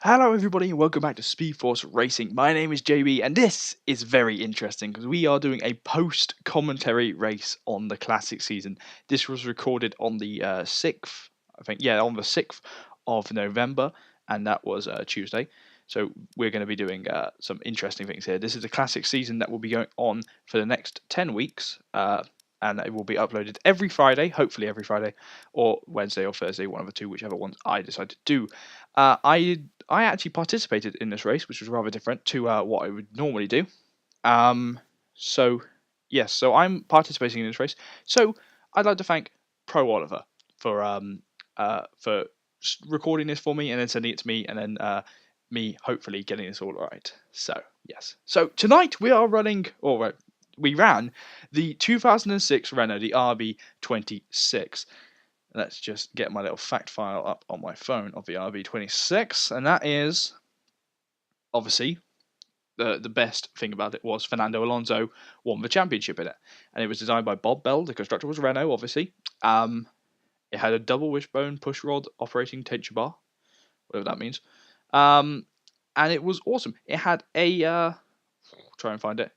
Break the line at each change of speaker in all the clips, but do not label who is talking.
Hello everybody and welcome back to Speed Force Racing. My name is JB and this is very interesting because we are doing a post-commentary race on the Classic season. This was recorded on the 6th, on the 6th of November, and that was Tuesday. So we're going to be doing some interesting things here. This is a Classic season that will be going on for the next 10 weeks. And it will be uploaded every Friday, hopefully every Friday, or Wednesday or Thursday, one of the two, whichever ones I decide to do. I actually participated in this race, which was rather different to what I would normally do. So I'm participating in this race. So I'd like to thank Pro Oliver for recording this for me and then sending it to me, and then me hopefully getting this all right. So yes. So tonight we ran the 2006 Renault, the RB26. Let's just get my little fact file up on my phone of the RB26, and that is obviously the best thing about it was Fernando Alonso won the championship in it, and it was designed by Bob Bell. The constructor was Renault, obviously. It had a double wishbone push rod operating tension bar, whatever that means, and it was awesome. It had a try and find it.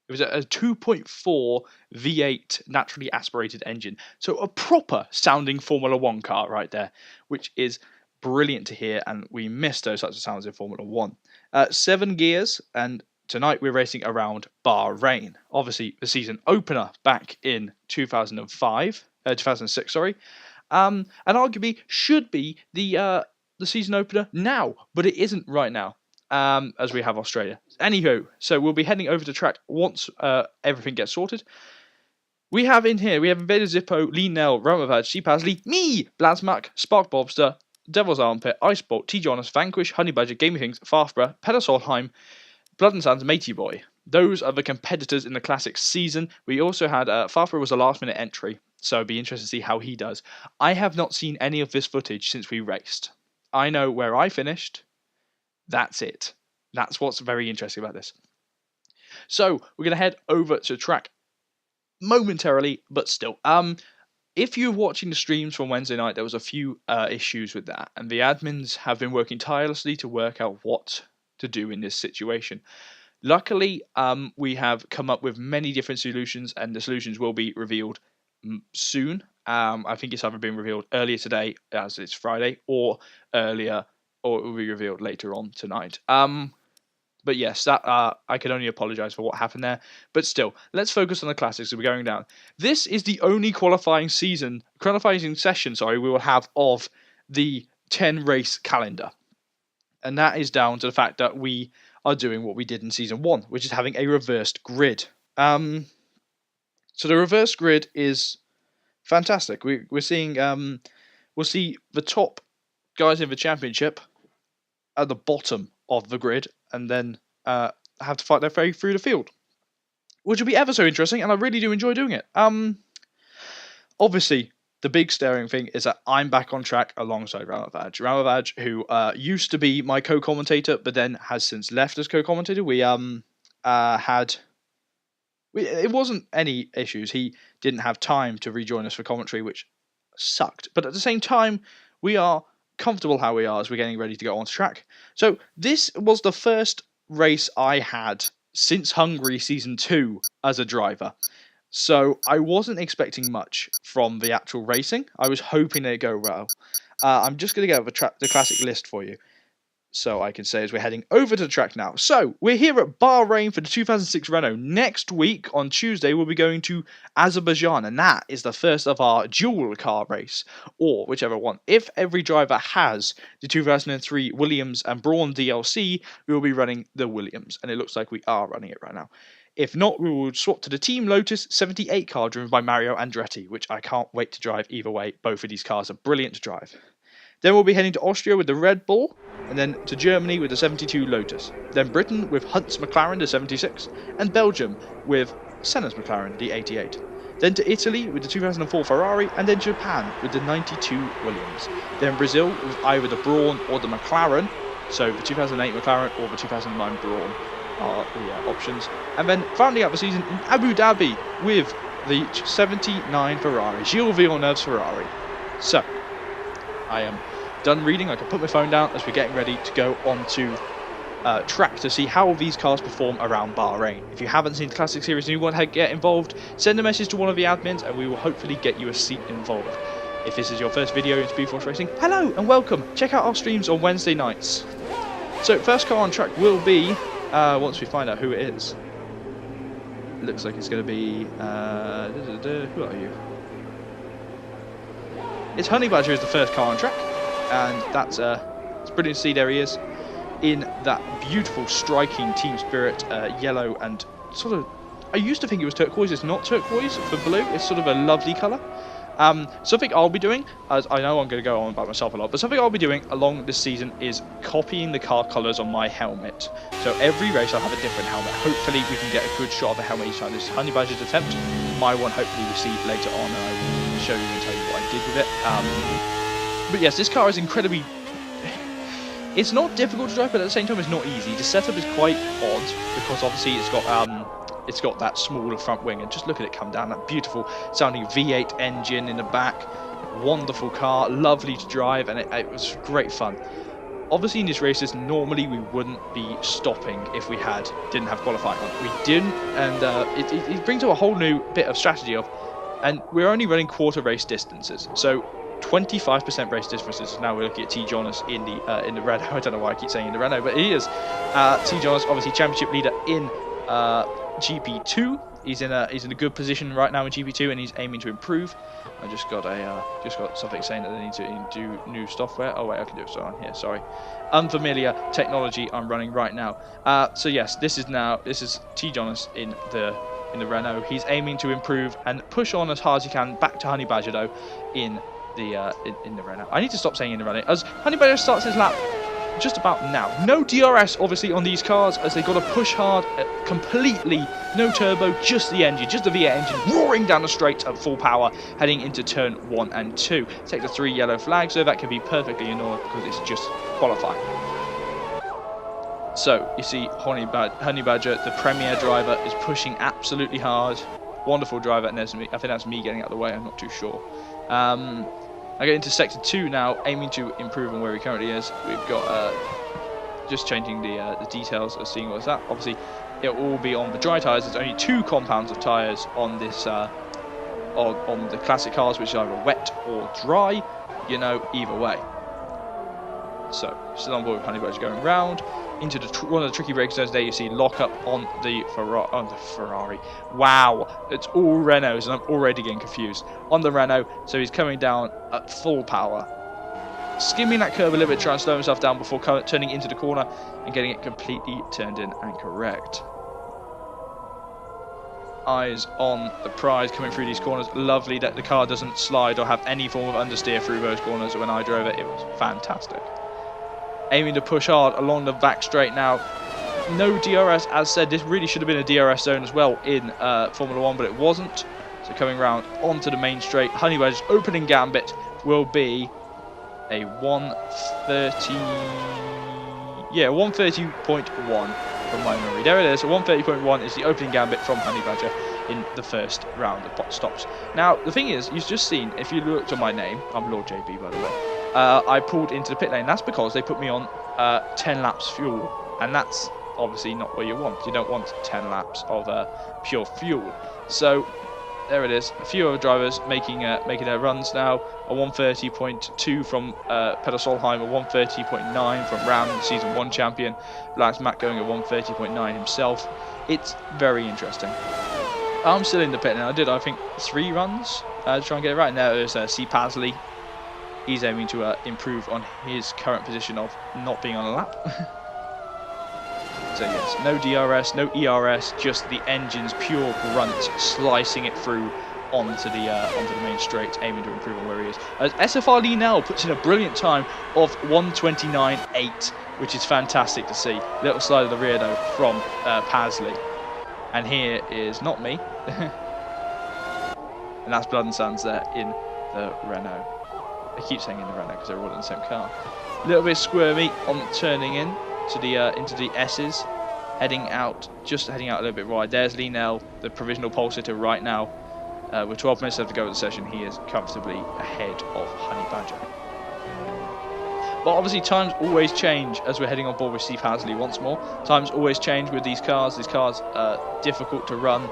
It was a 2.4 V8 naturally aspirated engine. So a proper sounding Formula 1 car right there, which is brilliant to hear, and we miss those types of sounds in Formula 1. 7 gears, and tonight we're racing around Bahrain. Obviously, the season opener back in 2006, sorry. And arguably should be the season opener now, but it isn't right now. As we have Australia. Anywho, so we'll be heading over to track once everything gets sorted. We have Invader Zippo, Lee Nell, Ramavad, Sheepasly, me, Blasmack, Spark Bobster, Devil's Armpit, Icebolt, T. Jonas, Vanquish, Honey Badger, Gaming Things, Farfborough, Pedersolheim, Blood and Sands, Matey Boy. Those are the competitors in the Classic season. We also had Farfborough was a last minute entry, so it'd be interesting to see how he does. I have not seen any of this footage since we raced. I know where I finished. That's it. That's what's very interesting about this. So we're going to head over to track momentarily, but still. If you're watching the streams from Wednesday night, there was a few issues with that, and the admins have been working tirelessly to work out what to do in this situation. Luckily, we have come up with many different solutions, and the solutions will be revealed soon. I think it's either been revealed earlier today, as it's Friday, or earlier, or it will be revealed later on tonight. But yes, that I can only apologise for what happened there. But still, let's focus on the Classics as we're going down. This is the only qualifying session, we will have of the 10 race calendar. And that is down to the fact that we are doing what we did in Season 1, which is having a reversed grid. So the reversed grid is fantastic. We're seeing, we'll see the top guys in the championship at the bottom of the grid, and then have to fight their way through the field, which will be ever so interesting, and I really do enjoy doing it. Obviously, the big staring thing is that I'm back on track alongside Ramavad. Ramavad, who used to be my co-commentator, but then has since left as co-commentator. It wasn't any issues. He didn't have time to rejoin us for commentary, which sucked. But at the same time, we are comfortable how we are as we're getting ready to go on track. So this was the first race I had since Hungary Season 2 as a driver. So I wasn't expecting much from the actual racing. I was hoping it'd go well. I'm just going to get the Classic list for you, so I can say as we're heading over to the track now. So we're here at Bahrain for the 2006 Renault. Next week on Tuesday we'll be going to Azerbaijan, and that is the first of our dual car race, or whichever one. If every driver has the 2003 Williams and Braun DLC, we will be running the Williams, and it looks like we are running it right now. If not, we will swap to the Team Lotus 78 car driven by Mario Andretti, which I can't wait to drive either way. Both of these cars are brilliant to drive. Then we'll be heading to Austria with the Red Bull, and then to Germany with the 72 Lotus. Then Britain with Hunt's McLaren, the 76, and Belgium with Senna's McLaren, the 88. Then to Italy with the 2004 Ferrari, and then Japan with the 92 Williams. Then Brazil with either the Braun or the McLaren, so the 2008 McLaren or the 2009 Braun are the options. And then rounding out the season in Abu Dhabi with the 79 Ferrari, Gilles Villeneuve's Ferrari. So, I am done reading, I can put my phone down as we're getting ready to go onto track to see how these cars perform around Bahrain. If you haven't seen the Classic Series and you want to get involved, send a message to one of the admins and we will hopefully get you a seat involved. If this is your first video in Speed Force Racing, hello and welcome. Check out our streams on Wednesday nights. So first car on track will be, once we find out who it is, it looks like it's going to be, who are you? It's Honey Badger is the first car on track, and that's it's brilliant to see. There he is in that beautiful striking Team Spirit yellow and sort of, I used to think it was turquoise, it's not turquoise for blue, it's sort of a lovely colour. Something I'll be doing, as I know I'm going to go on about myself a lot, but something I'll be doing along this season is copying the car colours on my helmet. So every race I'll have a different helmet. Hopefully we can get a good shot of the helmet each time. This is Honey Badger's attempt. My one hopefully we'll see later on, and I will show you and tell you what I did with it. But yes, this car is incredibly... It's not difficult to drive, but at the same time it's not easy. The setup is quite odd, because obviously it's got that smaller front wing, and just look at it come down, that beautiful sounding V8 engine in the back. Wonderful car, lovely to drive, and it was great fun. Obviously in these races normally we wouldn't be stopping if we didn't have qualifying on. We didn't, and it brings up a whole new bit of strategy of, and we're only running quarter race distances, so 25% race differences. Now we're looking at T. Jonas in the Renault. I don't know why I keep saying in the Renault, but he is T. Jonas, obviously championship leader in GP2. He's in a good position right now in GP2, and he's aiming to improve. I just got something saying that they need to do new software. Oh wait, I can do it on here. Sorry, unfamiliar technology I'm running right now. So yes, this is T. Jonas in the Renault. He's aiming to improve and push on as hard as he can back to Honey Badger though in the Renault. I need to stop saying in the Renault as Honey Badger starts his lap just about now. No DRS obviously on these cars as they got to push hard completely. No turbo, just the engine, just the V8 engine roaring down the straight at full power heading into turn 1 and 2. Take the 3 yellow flags, so that can be perfectly ignored because it's just qualifying. So you see Honey Badger, the premier driver, is pushing absolutely hard. Wonderful driver, and there's me. I think that's me getting out of the way, I'm not too sure. I get into sector 2 now, aiming to improve on where he currently is. We've got just changing the details of seeing what's that. Obviously, it will all be on the dry tyres. There's only 2 compounds of tyres on this on the classic cars, which is either wet or dry. You know, either way. So, still on board with Honey Badger going round into one of the tricky braking zones. There you see lock up on the Ferrari. Wow, it's all Renaults, and I'm already getting confused. On the Renault, so he's coming down at full power, skimming that curve a little bit, trying to slow himself down before turning into the corner and getting it completely turned in and correct. Eyes on the prize coming through these corners. Lovely that the car doesn't slide or have any form of understeer through those corners. When I drove it, it was fantastic. Aiming to push hard along the back straight now. No DRS, as said, this really should have been a DRS zone as well in Formula 1, but it wasn't. So coming round onto the main straight, Honey Badger's opening gambit will be a 130... yeah, 130.1 from my memory. There it is, a 130.1 is the opening gambit from Honey Badger in the first round of pot stops. Now, the thing is, you've just seen, if you looked at my name, I'm Lord JB by the way, I pulled into the pit lane. That's because they put me on 10 laps fuel, and that's obviously not what you want. You don't want 10 laps of pure fuel. So there it is. A few other drivers making their runs now. A 130.2 from Peter Solheim, a 130.9 from Ram, the season 1 champion. Lance Mack going at 130.9 himself. It's very interesting. I'm still in the pit now. I think 3 runs to try and get it right. And there is C. Pasley. He's aiming to improve on his current position of not being on a lap. So yes, no DRS, no ERS, just the engine's pure grunt slicing it through onto the main straight, aiming to improve on where he is. As SFR Renault puts in a brilliant time of 129.8, which is fantastic to see. Little slide of the rear though from Pasley. And here is not me. And that's Blood and Sands there in the Renault. I keep saying in the Renault because they're all in the same car. A little bit squirmy on turning in to the into the S's, just heading out a little bit wide. There's Linnell, the provisional pole sitter right now. With 12 minutes left to go of the session, he is comfortably ahead of Honey Badger. But obviously times always change as we're heading on board with Steve Hasley once more. Times always change with these cars. These cars are difficult to run,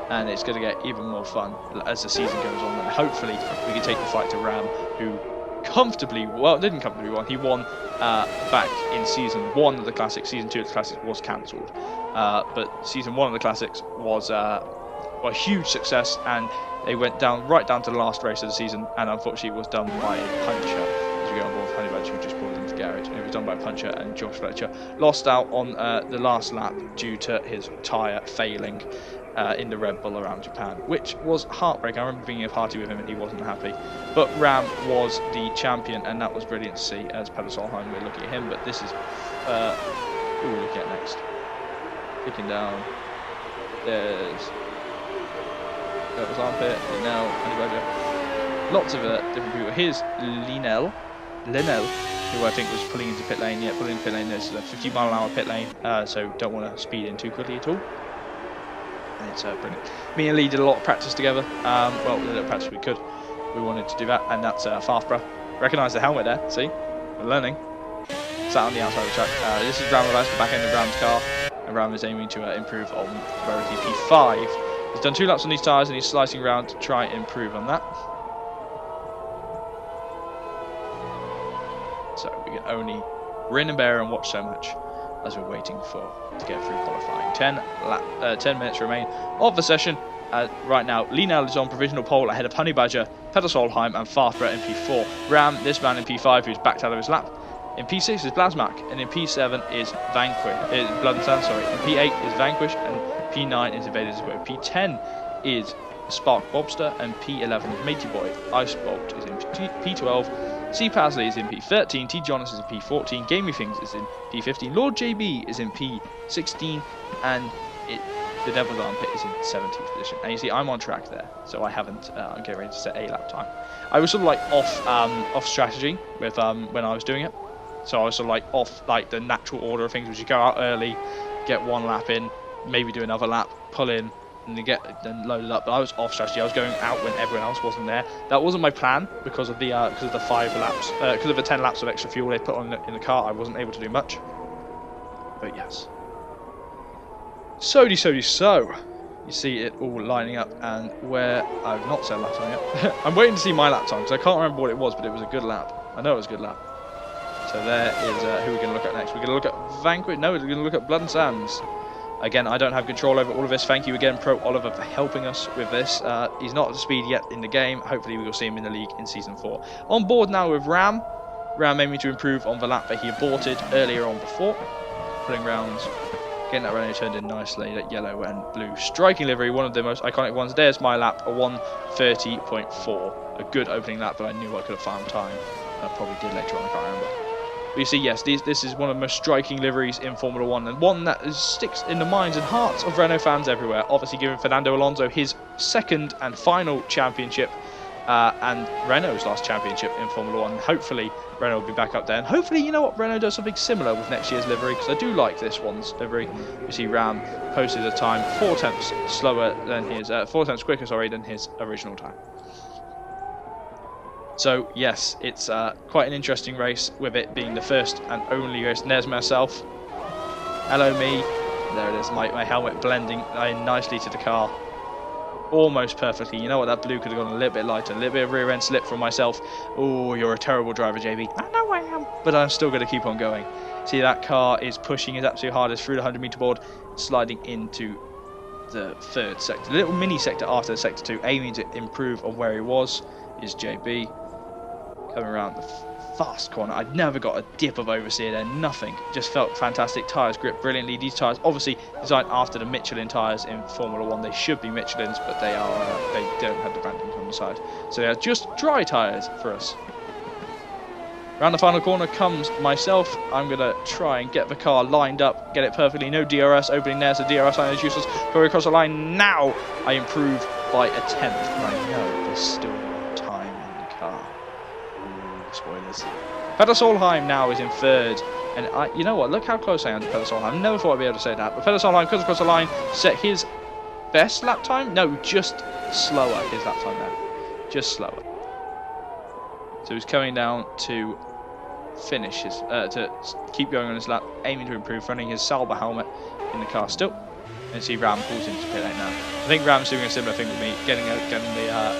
and it's going to get even more fun as the season goes on. And hopefully we can take the fight to Ram, who didn't comfortably won. He won back in Season 1 of the Classics. Season 2 of the Classics was cancelled. But Season 1 of the Classics was a huge success, and they went right down to the last race of the season, and unfortunately it was done by a puncher as we go on board with Honey Badger, who just pulled into the garage. And it was done by a puncher, and Josh Fletcher lost out on the last lap due to his tyre failing in the Red Bull around Japan, which was heartbreaking. I remember being a party with him and he wasn't happy. But Ram was the champion, and that was brilliant to see as Peter Solheim. We're looking at him, but this is who we look at next. Kicking down. There's Armpit, Linnell, Honey Badger. Lots of different people. Here's Linnell, who I think was pulling into pit lane. Yeah, pulling into pit lane. There's a 50-mile-an-hour pit lane, so don't want to speed in too quickly at all. And it's brilliant. Me and Lee did a lot of practice together. Well, the little practice we could. We wanted to do that, and that's Farfborough. Recognise the helmet there. See, we're learning. Sat on the outside of the track. This is Ram Reverse, the back end of Ram's car, and Ram is aiming to improve on Rarity P5. He's done 2 laps on these tyres, and he's slicing around to try and improve on that. So we can only grin and bear and watch so much as we're waiting to get through qualifying. 10 minutes remain of the session. Right now, Linnell is on provisional pole ahead of Honey Badger, Peter Solheim, and Farfborough in P4. Ram, this man in P5, who's backed out of his lap. In P6 is Blasmak, and in P7 is Blood and Sand, sorry. In P8 is Vanquish, and P9 is Invaders Row. P10 is Spark Bobster, and P11 is Matey Boy. Ice Bolt is in P12. C Pasley is in P13. T Jonas is in P14. Gamey Things is in P15. Lord JB is in P16, and the Devil's Armpit is in 17th position. And you see, I'm on track there, so I haven't. I'm getting ready to set a lap time. I was sort of like off strategy with when I was doing it. So I was sort of like off like the natural order of things, which you go out early, get 1 lap in, maybe do another lap, pull in, and then load it up. But I was off strategy. I was going out when everyone else wasn't there. That wasn't my plan because of the 5 laps, because of the 10 laps of extra fuel they put on in the car. I wasn't able to do much. But yes. So. You see it all lining up, and where I've not set a lap time yet. I'm waiting to see my lap time because I can't remember what it was, but it was a good lap. I know it was a good lap. So there is who we're going to look at next. We're going to look at Vanquish. No, we're going to look at Blood and Sands. Again, I don't have control over all of this. Thank you again, Pro Oliver, for helping us with this. He's not at the speed yet in the game. Hopefully we will see him in the league in Season 4. On board now with Ram. Ram aiming to improve on the lap that he aborted earlier on before. Pulling rounds. Getting that Renault turned in nicely. That yellow and blue striking livery. One of the most iconic ones. There's my lap. A 1:30.4. A good opening lap, but I knew I could have found time. I probably did later on. I can't remember. But you see, yes, this is one of the most striking liveries in Formula 1, and one that sticks in the minds and hearts of Renault fans everywhere. Obviously giving Fernando Alonso his 2nd and final championship, and Renault's last championship in Formula 1. Hopefully Renault will be back up there, and hopefully, you know what, Renault does something similar with next year's livery, because I do like this one's livery. You see Ram posted a time 4 tenths slower than his, 4 tenths quicker, sorry, than his original time. So yes, it's quite an interesting race, with it being the first and only race. And there's myself. Hello me. There it is, my helmet blending nicely to the car. Almost perfectly. You know what, that blue could have gone a little bit lighter. A little bit of rear end slip from myself. Oh, you're a terrible driver, JB. I know I am. But I'm still going to keep on going. See, that car is pushing his absolute hardest through the 100-meter board, sliding into the 3rd sector. The little mini sector after sector 2, aiming to improve on where he was, is JB. Coming around the fast corner. I'd never got a dip of oversteer there, nothing. Just felt fantastic. Tyres grip brilliantly. These tyres obviously designed after the Michelin tyres in Formula 1. They should be Michelin's, but they don't have the branding on the side. So they are just dry tyres for us. Around the final corner comes myself. I'm going to try and get the car lined up, get it perfectly. No DRS opening there, so DRS line is useless. Going across the line now. I improve by a 10th, and I know there's still time in the car. Spoilers. Peter Solheim now is in 3rd, and you know what? Look how close I am to Peter Solheim. I never thought I'd be able to say that, but Peter Solheim comes across the line, set his best lap time. No, just slower. His lap time there, just slower. So he's coming down to finish his to keep going on his lap, aiming to improve, running his Sauber helmet in the car still. And see Ram pulls into pit lane now. I think Ram's doing a similar thing with me, getting the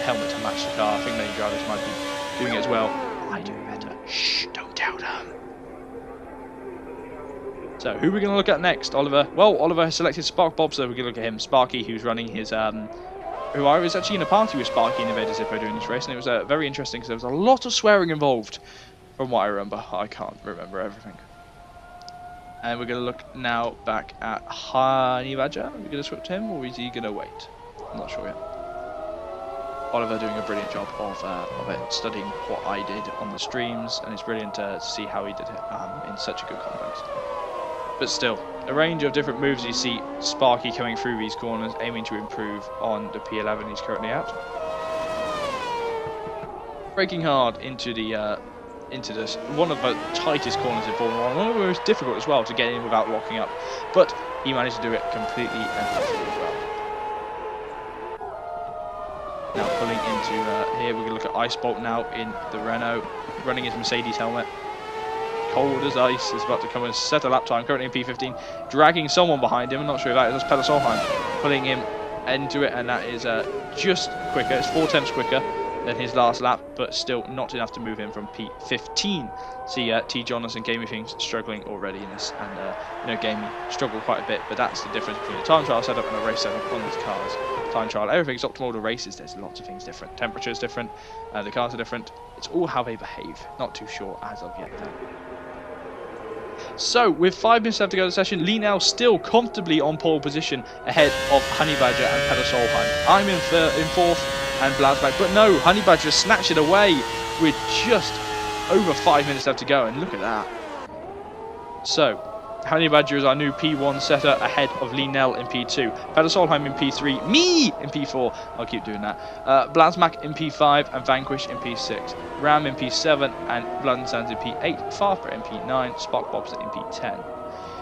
helmet to match the car. I think many drivers might be doing it as well. I do better. Shh, don't tell them. So who are we going to look at next? Oliver. Well, Oliver has selected Spark Bob, so we're going to look at him. Sparky, who's running his who I was actually in a party with Sparky and Invader Zippo during this race, and it was very interesting because there was a lot of swearing involved, from what I remember. I can't remember everything. And we're going to look now back at Honey Badger. Are we going to switch to him, or is he going to wait? I'm not sure yet. Oliver doing a brilliant job of it, studying what I did on the streams, and it's brilliant to see how he did it in such a good context. But still, a range of different moves. You see Sparky coming through these corners, aiming to improve on the P11 he's currently out. Braking hard into this one of the tightest corners in Formula 1, one of the most difficult as well to get in without locking up. But he managed to do it completely and utterly as well. Now pulling into here, we're going to look at Ice Bolt now in the Renault, running his Mercedes helmet. Cold as ice, is about to come and set a lap time, currently in P15, dragging someone behind him. I'm not sure who that is. That's Peter Solheim pulling him into it, and that is just quicker. It's 4 tenths quicker than his last lap, but still not enough to move him from P15. See T. Jonas and Gamey Things struggling already in this, and Gamey struggled quite a bit, but that's the difference between a time trial setup and a race setup on these cars. Time trial, everything's optimal. The races, there's lots of things different. Temperature is different, the cars are different. It's all how they behave. Not too sure as of yet though. So, with 5 minutes left to go to the session, Lienel still comfortably on pole position ahead of Honey Badger and Peter Solheim. I'm in fourth and Blasback, but no, Honey Badger snatched it away with just over 5 minutes left to go, and look at that. So, Honey Badger is our new P1 setter ahead of Lienel in P2. Peter Solheim in P3, me in P4, I'll keep doing that. Blasmack in P5 and Vanquish in P6. Ram in P7 and Bloodensands in P8. Farper in P9, Spark Bobster in P10.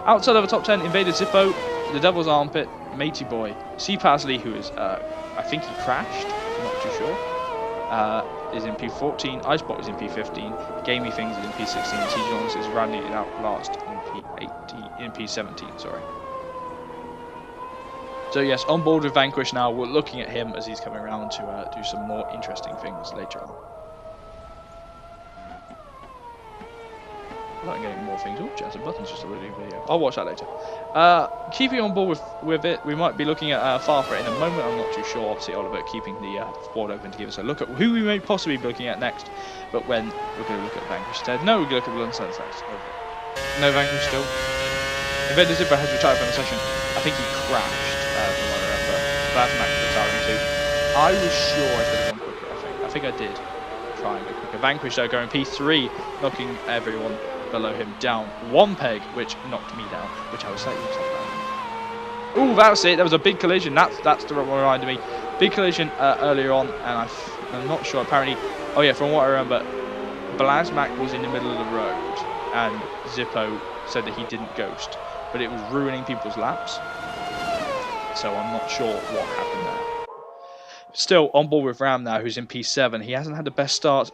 Outside of the top 10, Invader Zippo, The Devil's Armpit, Matey Boy, C. Pasley, who is, I think he crashed, I'm not too sure, is in P14, Icebot is in P15, Gamey Things is in P16, T. Jones is rounding it out last in P17, sorry. So yes, on board with Vanquish now, we're looking at him as he's coming around to do some more interesting things later on. I like getting more things. Oh, chance and buttons just a really video. I'll watch that later. Keeping on board with it, we might be looking at Farfret in a moment. I'm not too sure. Obviously, Oliver keeping the board open to give us a look at who we may possibly be looking at next. But when we're going to look at Vanquish instead. No, we're going to look at Bloodensands next. No Vanquish still. Invader Zipper has retired from the session. I think he crashed, from what I remember. Blasmack retiring too. I was sure I could have gone quicker, I think I did try and go quicker. Vanquish though going P3, knocking everyone below him down 1 peg, which knocked me down, which I was slightly upset about. Ooh, that's it. There was a big collision. That's the one that reminded me. Big collision earlier on, and I'm not sure. Apparently, oh yeah, from what I remember, Blasmack was in the middle of the road, and Zippo said that he didn't ghost, but it was ruining people's laps. So I'm not sure what happened there. Still on board with Ram now, who's in P7. He hasn't had the best start.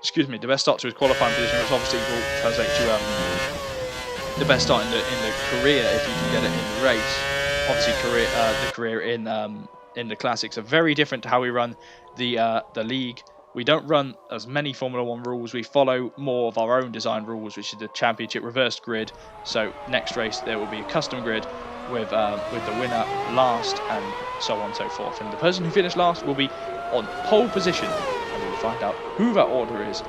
Excuse me, the best start to his qualifying position, which obviously will translate to the best start in the career if you can get it in the race. Obviously, the career in the classics are very different to how we run the league. We don't run as many Formula 1 rules. We follow more of our own design rules, which is the championship reversed grid. So next race there will be a custom grid with the winner last and so on and so forth. And the person who finished last will be on pole position, and we'll find out who that order is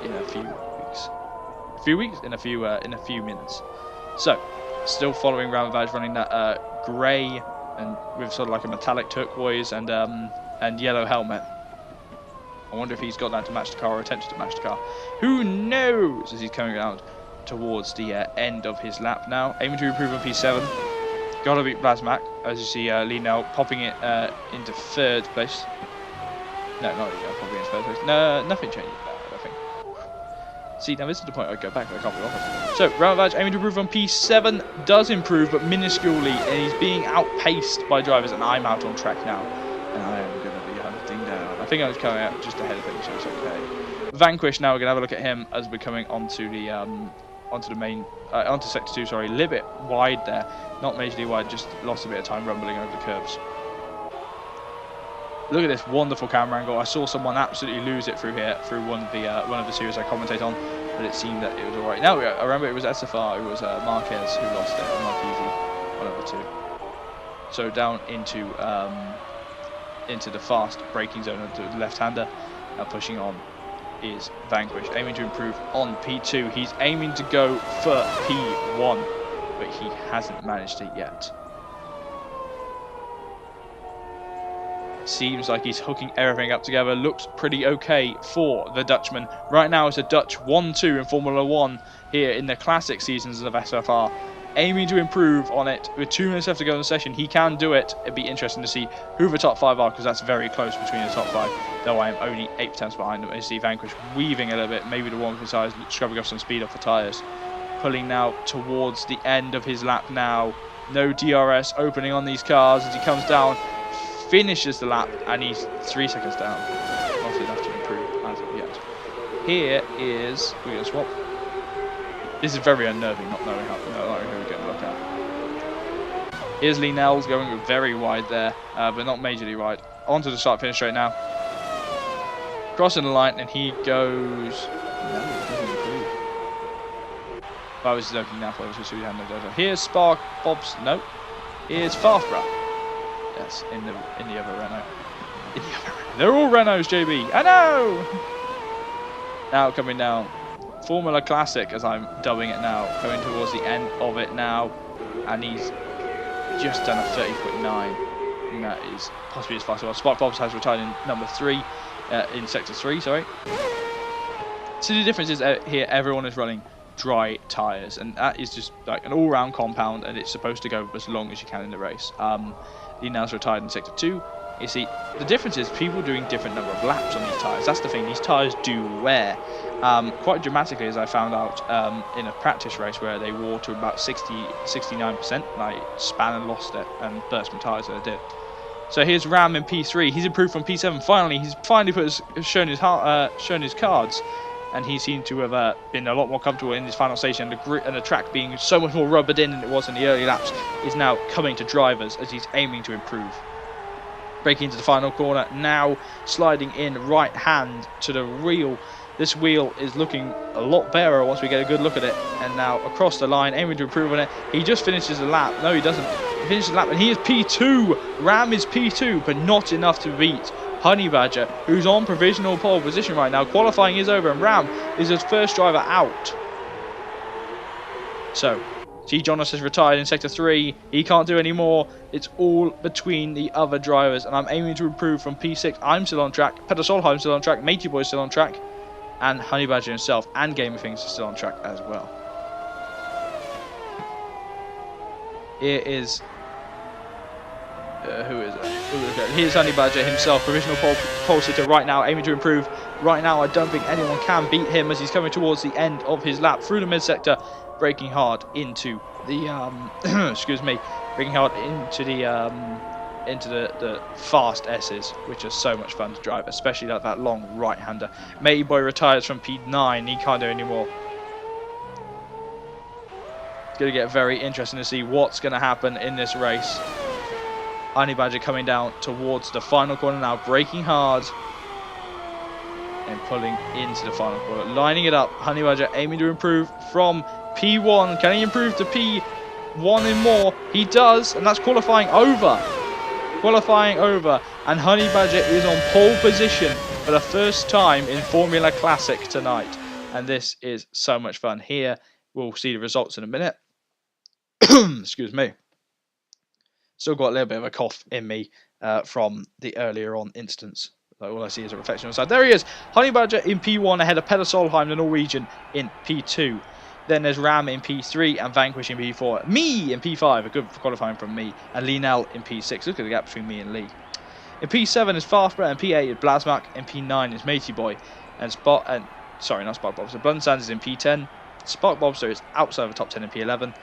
in a few weeks. In a few minutes. So still following Ramavage, running that grey and with sort of like a metallic turquoise and yellow helmet. I wonder if he's got that to match the car or attempted to match the car. Who knows, as he's coming around towards the end of his lap now. Aiming to improve on P7. Gotta beat Blasmack, as you see Lienel popping it into 3rd place. No, not Lienel popping into 3rd place. No, nothing changed there, I think. See, now this is the point I go back, but I can't be off. So, Ramavage aiming to improve on P7 does improve, but minusculely, and he's being outpaced by drivers, and I'm out on track now. And I am going to be hunting down. I think I was coming out just ahead of him, so it's okay. Vanquish, now we're going to have a look at him as we're coming onto the main, onto sector 2, sorry, a little bit wide there. Not majorly wide, just lost a bit of time rumbling over the curves. Look at this wonderful camera angle. I saw someone absolutely lose it through here, through one of the series I commentate on, but it seemed that it was alright. Now, I remember it was SFR, it was Marquez who lost it, or Marquez, one of the two. So down into the fast braking zone of the left-hander, pushing on is Vanquish, aiming to improve on P2. He's aiming to go for P1, but he hasn't managed it yet. Seems like he's hooking everything up together. Looks pretty okay for the Dutchman. Right now it's a Dutch 1-2 in Formula 1 here in the classic seasons of SFR. Aiming to improve on it with 2 minutes left to go in the session. He can do it. It'd be interesting to see who the top 5 are, because that's very close between the top 5, though I am only 8 tenths behind them. I see Vanquish weaving a little bit, maybe the one with his tires, scrubbing off some speed off the tires. Pulling now towards the end of his lap now. No DRS opening on these cars as he comes down, finishes the lap, and he's 3 seconds down. Not enough to improve as of yet. Here is, we're going to swap. This is very unnerving, not knowing who we're going to look at. Here's Lee Nels going very wide there, but not majorly wide. Onto the start finish straight now. Crossing the line, and he goes. No, it doesn't improve. I was looking now for it, so we had no data. Here's Spark Bob's. No. Here's Farfbra. Yes, in the other Renault. In the other Renault. They're all Renaults, JB. I know. Now coming down. Formula Classic, as I'm dubbing it now, going towards the end of it now, and he's just done a 30.9, and that is possibly as fast as well. Spark Bobs has retired in number 3, in sector 3, sorry. So the difference is here, everyone is running dry tyres, and that is just like an all-round compound, and it's supposed to go as long as you can in the race. He now's retired in sector 2. You see, the difference is people doing different number of laps on these tyres. That's the thing, these tyres do wear. Quite dramatically, as I found out in a practice race where they wore to about 69%, and I span and lost it and burst my tyres that I did. So here's Ram in P3. He's improved from P7. Finally, he's shown his cards, and he seemed to have been a lot more comfortable in his final station. And the track being so much more rubbered in than it was in the early laps is now coming to drivers as he's aiming to improve. Breaking into the final corner, now sliding in right hand to the wheel. This wheel is looking a lot better once we get a good look at it. And now across the line, aiming to improve on it. He just finishes the lap. No, he doesn't. He finishes the lap, and he is P2. Ram is P2, but not enough to beat Honey Badger, who's on provisional pole position right now. Qualifying is over, and Ram is his first driver out. So, G. Jonas has retired in sector 3. He can't do any more. It's all between the other drivers, and I'm aiming to improve from P6. I'm still on track. Peter Solheim's still on track. Matey Boy's still on track. And Honey Badger himself and Gamer Things are still on track as well. Here is... who is it? Here's Honey Badger himself, provisional pole sitter right now, aiming to improve. Right now, I don't think anyone can beat him as he's coming towards the end of his lap through the mid sector, braking hard into the excuse me, braking hard into the fast S's, which are so much fun to drive, especially like that long right-hander. Matey Boy retires from P9. He can't do any more. It's going to get very interesting to see what's going to happen in this race. Honey Badger coming down towards the final corner now, braking hard and pulling into the final corner, lining it up. Honey Badger aiming to improve from P1. Can he improve to P1 and more? He does, and that's qualifying over. Qualifying over, and Honey Badger is on pole position for the first time in Formula Classic tonight, and this is so much fun. Here we'll see the results in a minute. Excuse me. Still got a little bit of a cough in me from the earlier on instance. All I see is a reflection on the side. There he is. Honey Badger in P1 ahead of Peter Solheim, the Norwegian, in P2. Then there's Ram in P3 and Vanquish in P4. Me in P5, a good qualifying from me. And Lee Nell in P6. Look at the gap between me and Lee. In P7 is Farfbra, and P8 is Blasmak, and P9 is Matey Boy. And sorry, not Spark Bobster. Blundsand is in P10. Spark Bobster is outside of the top 10 in P11.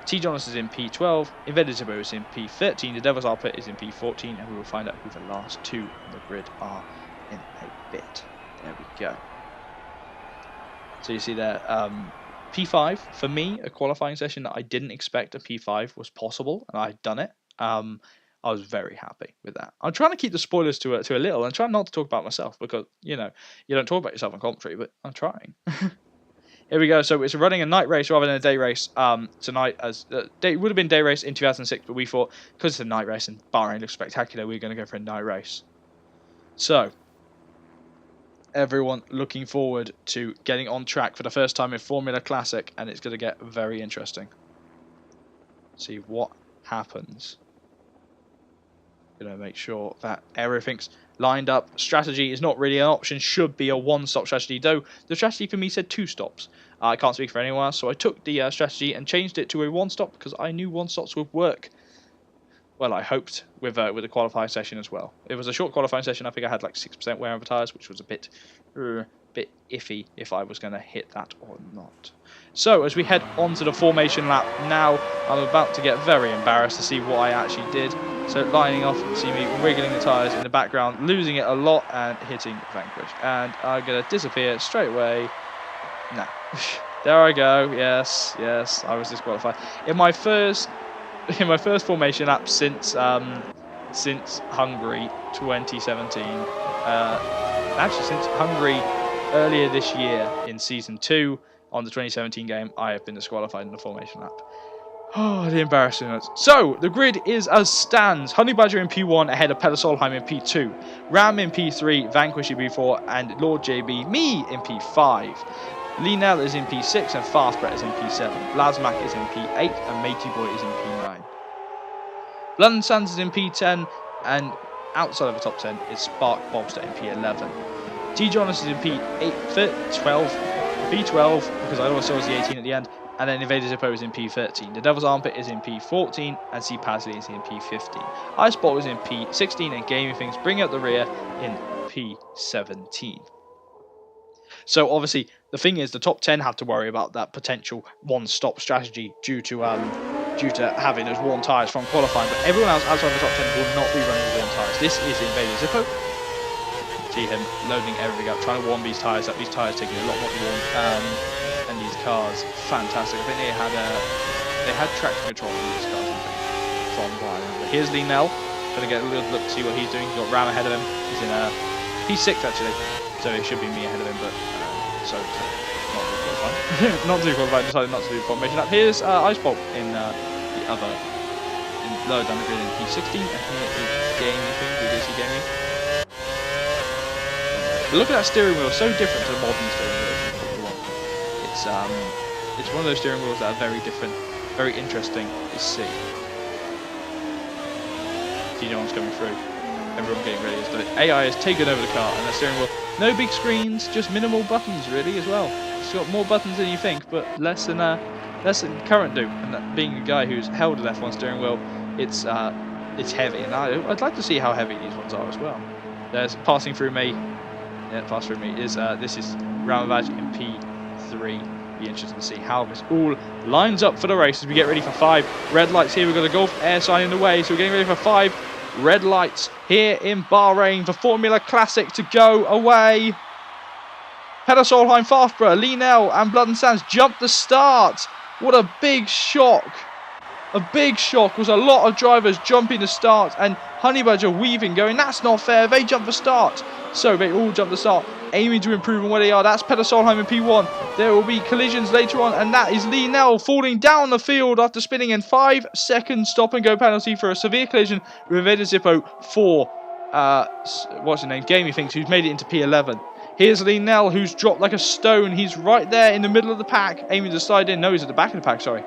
T. Jonas is in P12. Invented is in P13. The Devil's Arpit is in P14. And we will find out who the last two on the grid are in a bit. There we go. So you see there, P5 for me, a qualifying session that I didn't expect a P5 was possible, and I'd done it. I was very happy with that. I'm trying to keep the spoilers to a little, and trying not to talk about myself because you don't talk about yourself on commentary, but I'm trying. Here we go. So it's running a night race rather than a day race tonight. As it would have been day race in 2006, but we thought because it's a night race and Bahrain looks spectacular, we're going to go for a night race. So everyone looking forward to getting on track for the first time in Formula Classic, and it's going to get very interesting. See what happens. Going to make sure that everything's lined up. Strategy is not really an option, should be a one-stop strategy, though the strategy for me said 2 stops. I can't speak for anyone else, so I took the strategy and changed it to a 1-stop because I knew 1-stops would work. Well, I hoped with the qualifying session as well. It was a short qualifying session. I think I had like 6% wear over tyres, which was a bit iffy if I was going to hit that or not. So as we head on to the formation lap now, I'm about to get very embarrassed to see what I actually did. So lining off, see me wiggling the tyres in the background, losing it a lot and hitting Vanquish. And I'm going to disappear straight away. Nah. There I go. Yes, I was disqualified. In my first formation lap since Hungary 2017, actually since Hungary earlier this year in season 2 on the 2017 game, I have been disqualified in the formation lap. Oh, the embarrassment. So the grid is as stands: Honey Badger in P1 ahead of Peter Solheim in P2, Ram in P3, Vanquish in P4, and Lord JB me in P5. Linnell is in P6 and Fast Brett is in P7. Blazmak is in P8 and Matey Boy is in P9. London Sands is in P10, and outside of the top 10 is Spark Bolster in P11. T. Jonas is in P12, because I always saw the 18 at the end, and then Invader Zippo is in P13. The Devil's Armpit is in P14, and C. Pasley is in P15. Iceball is in P16, and Gaming Things bring out the rear in P17. So obviously, the thing is, the top 10 have to worry about that potential one-stop strategy due to having those worn tyres from qualifying. But everyone else outside the top 10 will not be running worn tyres. This is Invader Zippo. See him loading everything up, trying to warm these tyres up. These tyres taking a lot more to warm, and these cars, fantastic. I think they had traction control on these cars from Bahrain. But here's Linnell, going to get a little look to see what he's doing. He's got Ram ahead of him. He's in P6 actually, so it should be me ahead of him, but so not too qualified. Not too qualified. Decided not to do the formation lap. Here's Icebolt in the other, lower down the grid in P16, and here is Gaming Thing. We do see Gaming. But look at that steering wheel, so different to the modern steering wheels in Formula 1. It's one of those steering wheels that are very different, very interesting to see. T-John's coming through. Everyone getting ready as the AI has taken over the car, and the steering wheel, no big screens, just minimal buttons really as well. It's got more buttons than you think, but less than current do. And that being a guy who's held an F1 steering wheel, it's heavy, and I'd like to see how heavy these ones are as well. There's passing through me. Yeah, pass through me is this is Ramavage in P3. Be interested to see how this all lines up for the race as we get ready for 5 red lights here. We've got a Gulf air sign in the way, so we're getting ready for 5 red lights here in Bahrain for Formula Classic to go away. Peter Solheim, Fafbra, Linnell and Blood and Sands jump the start. What a big shock. A big shock was a lot of drivers jumping the start, and Honey Badger weaving, going, that's not fair, they jump the start. So they all jump the start, aiming to improve on where they are. That's Peter Solheim in P1. There will be collisions later on, and that is Linnell falling down the field after spinning in 5-second stop and go penalty for a severe collision with Invader Zippo for what's his name? Gaming Things, who's made it into P11. Here's Linnell, who's dropped like a stone. He's right there in the middle of the pack, aiming to slide in. No, he's at the back of the pack, sorry.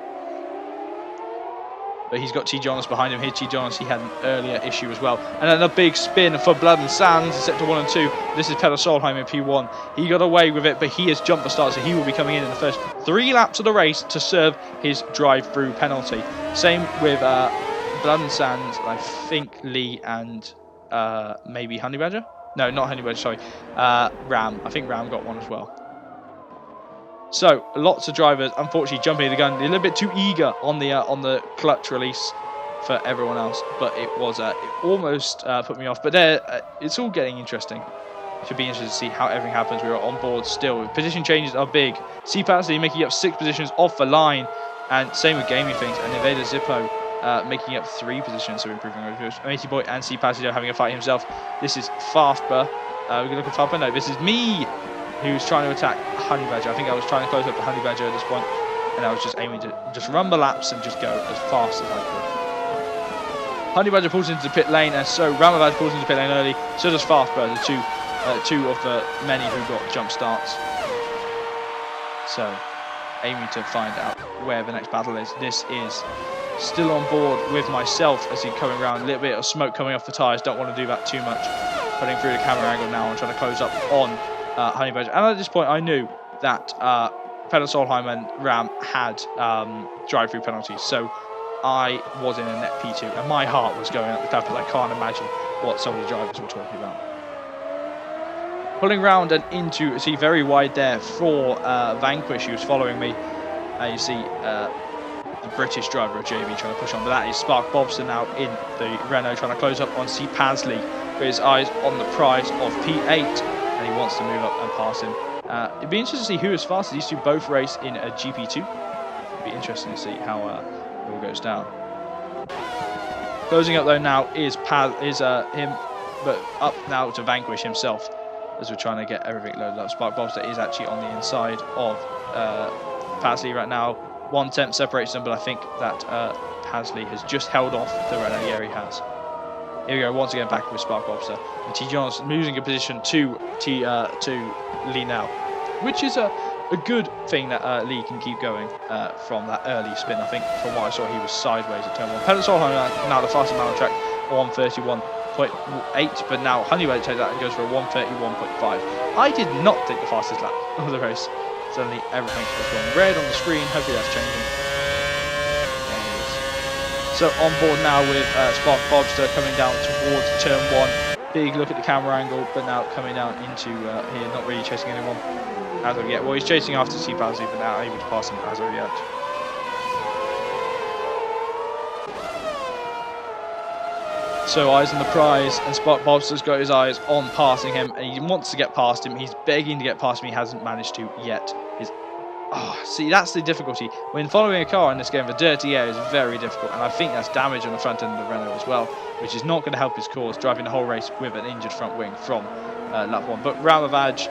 But he's got T. Jonas behind him. Here, T. Jonas, he had an earlier issue as well. And then a big spin for Blood and Sands in sector 1 and 2. This is Peter Solheim in P1. He got away with it, but he has jumped the start, so he will be coming in the first 3 laps of the race to serve his drive-through penalty. Same with Blood and Sands, I think Lee and maybe Honey Badger? No, not Honey Badger, sorry. Ram. I think Ram got one as well. So lots of drivers, unfortunately, jumping the gun. They're a little bit too eager on the clutch release for everyone else, but it was it almost put me off. But there, it's all getting interesting. Should be interested to see how everything happens. We are on board still. Position changes are big. C. Pasley making up 6 positions off the line. And same with Gaming Things and Invader Zippo making up 3 positions. So improving over Matey Boy and C. Pasley having a fight himself. This is Farfber. We're going to look at Farfber. No, this is me who's trying to attack Honey Badger. I think I was trying to close up the Honey Badger at this point. And I was just aiming to just run the laps and just go as fast as I could. Honey Badger pulls into the pit lane, and so Ramavad pulls into the pit lane early. So does Farfber, the two of the many who got jump starts. So, aiming to find out where the next battle is. This is still on board with myself as he's coming around. A little bit of smoke coming off the tyres. Don't want to do that too much. Putting through the camera angle now and trying to close up on Honey Badger. And at this point, I knew that Peter Solheim and Ram had drive-through penalties. So, I was in a net P2 and my heart was going up the clap, because I can't imagine what some of the drivers were talking about. Pulling round and into, see, very wide there for Vanquish, who was following me. You see the British driver of JB trying to push on, but that is Spark Bobster now in the Renault, trying to close up on C. Pasley with his eyes on the prize of P8, and he wants to move up and pass him. It'd be interesting to see who is faster. These two both race in a GP2. It'd be interesting to see how it all goes down. Closing up though now is him, but up now to Vanquish himself as we're trying to get everything loaded up. Spark Bobster is actually on the inside of Pasley right now. 1/10 separates them, but I think that Pasley has just held off the Renault. Yeah, he has. Here we go, once again back with Spark Bobster. And T. John's losing a position to Lee now, which is a good thing that Lee can keep going from that early spin. I think from what I saw, he was sideways at turn 1. Peter Solheim now the fastest man on track, 1:31.8, but now Honey Badger takes that and goes for a 1:31.5. I did not take the fastest lap of the race. Suddenly everything has gone red on the screen. Hopefully that's changing. There it is. So on board now with Spark Bobster coming down towards turn 1. Big look at the camera angle, but now coming down into here, not really chasing anyone as of yet. Well, he's chasing after C. Pasley, but now able to pass him as of yet. So eyes on the prize, and Spark Bobster's got his eyes on passing him, and he wants to get past him. He's begging to get past him. He hasn't managed to yet. See, that's the difficulty. When following a car in this game, the dirty air is very difficult, and I think that's damage on the front end of the Renault as well, which is not going to help his cause, driving the whole race with an injured front wing from lap 1. But Ramavaj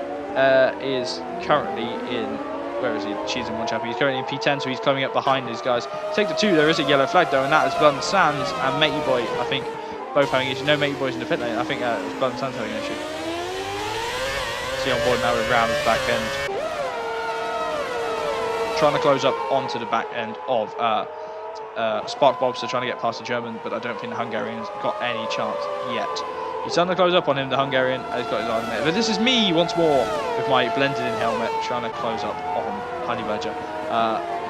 is currently in, where is he? She's in 1 chapter. He's currently in P10, so he's coming up behind these guys. Take the 2, there is a yellow flag though, and that is Blood and Sands and Matey Boy, I think, both having issues. No Matey Boys in the pit lane. I think it's Blood and Sands having an issue. See on board now with Ram's back end. Trying to close up onto the back end of Spark Bobster, trying to get past the German, but I don't think the Hungarian's got any chance yet. He's starting to close up on him, the Hungarian, has got his eye on there. But this is me once more with my blended in helmet, trying to close up on Honey Badger.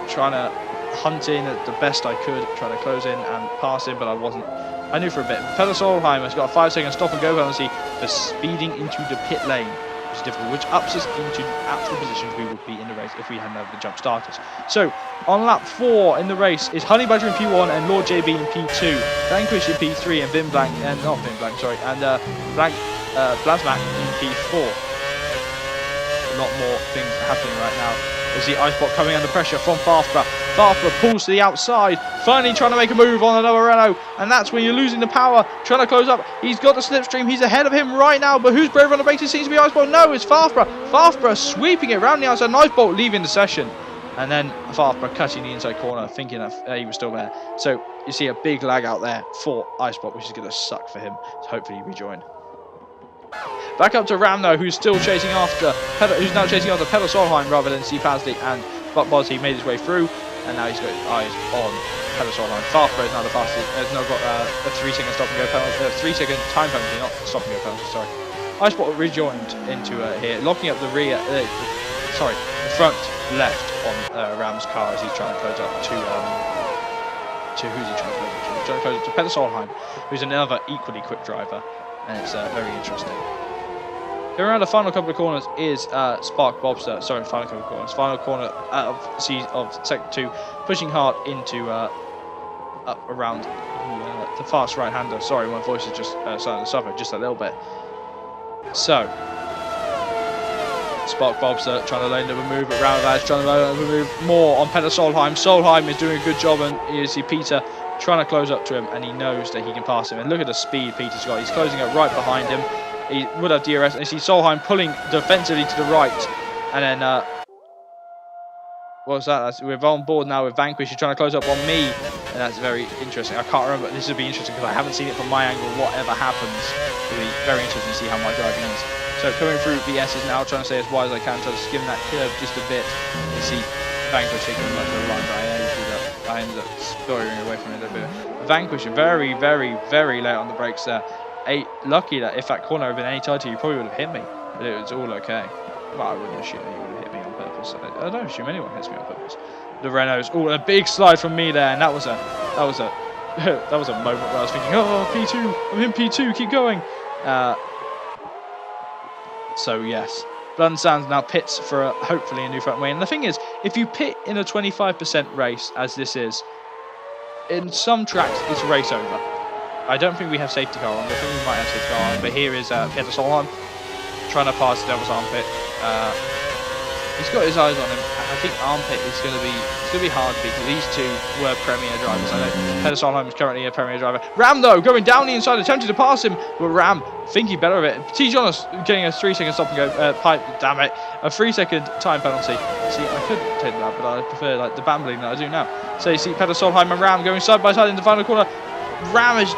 Trying to hunt in the best I could, trying to close in and pass him, but I wasn't. I knew for a bit. Peter Solheim has got a 5-second stop and go penalty for speeding into the pit lane, which is difficult, which ups us into the actual positions we would be in the race if we hadn't had the jump starters. So, on lap 4 in the race is Honey Badger in P1 and Lord JB in P2, Vanquish in P3 and Blazmak in P4. A lot more things happening right now. There's the Icebot coming under pressure from Farfber. Farfber pulls to the outside, finally trying to make a move on another Renault, and that's when you're losing the power, trying to close up. He's got the slipstream, he's ahead of him right now, but who's braver on the base? It seems to be Icebot. No, it's Farfber. Farfber sweeping it around the outside, and Icebot leaving the session. And then Farfber cutting the inside corner, thinking that he was still there. So you see a big lag out there for Icebot, which is going to suck for him. So hopefully he rejoined. Back up to Ram though, who's still chasing after, who's now chasing after Peter Solheim rather than C. Pasley, and Bozzy made his way through, and now he's got his eyes on Peter Solheim. Farfber is now the fastest, has now got a 3-second stop and go penalty, 3-second time penalty, not stop and go penalty, sorry. Icebot rejoined into here, locking up the rear, the front left on Ram's car as he's trying to close up to who's he trying to close up to? He's trying to close up to Peter Solheim, who's another equally quick driver, and it's very interesting. Going around the final couple of corners is Spark Bobster. Sorry, final couple of corners. Final corner of sector 2, pushing hard into up around the fast right-hander. Sorry, my voice is just starting to suffer just a little bit. So, Spark Bobster trying to load up a move at Ravage, trying to load up a move more on Peter Solheim. Solheim is doing a good job, and you see Peter trying to close up to him, and he knows that he can pass him. And look at the speed Peter's got. He's closing up right behind him. He would have DRS, and you see Solheim pulling defensively to the right. And then, what was that? We're on board now with Vanquish. He's trying to close up on me, and that's very interesting. I can't remember. This would be interesting because I haven't seen it from my angle. Whatever happens, it'll be very interesting to see how my driving is. So coming through the S's now, trying to stay as wide as I can, trying to skim that curve just a bit. You see Vanquish taking much of the line, but I ended up scurrying away from it a bit. Vanquish very, very, very late on the brakes there. Lucky that if that corner had been any tighter, he probably would have hit me, but it was all okay. Well, I wouldn't assume he would have hit me on purpose. I don't assume anyone hits me on purpose. The Renaults, oh, a big slide from me there, and that was a moment where I was thinking, oh, P2, I'm in P2, keep going. So yes, Blood and Sands now pits for hopefully a new front wing. And the thing is, if you pit in a 25% race, as this is, in some tracks it's race over. I don't think we have safety car on. I think we might have safety car on, but here is Peter Solheim trying to pass the Devil's Armpit. He's got his eyes on him. I think Armpit is going to be hard because these two were Premier drivers. I know Peter Solheim is currently a Premier driver. Ram though going down the inside, attempting to pass him, but Ram thinking better of it. T. Jonas getting a 3-second stop and go. Pipe, damn it, a 3-second time penalty. See, I could take that, but I prefer like the bambling that I do now. So you see Peter Solheim and Ram going side by side in the final corner. Ram is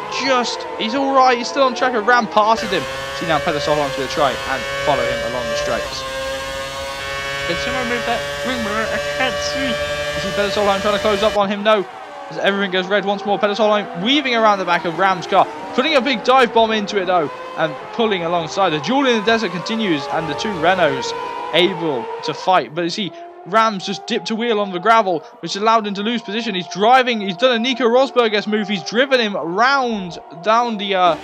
he's alright, he's still on track, and Ram passes him. See now Peter Solheim's going to try and follow him along the straights. Can someone move that ring mirror? I can't see. You see Peter Solheim trying to close up on him, no. As everything goes red once more, Peter Solheim weaving around the back of Ram's car, putting a big dive bomb into it though, and pulling alongside. The duel in the desert continues, and the two Renaults able to fight. But you see, Ram's just dipped a wheel on the gravel, which allowed him to lose position. He's driving, he's done a Nico Rosberg-esque move, he's driven him round down the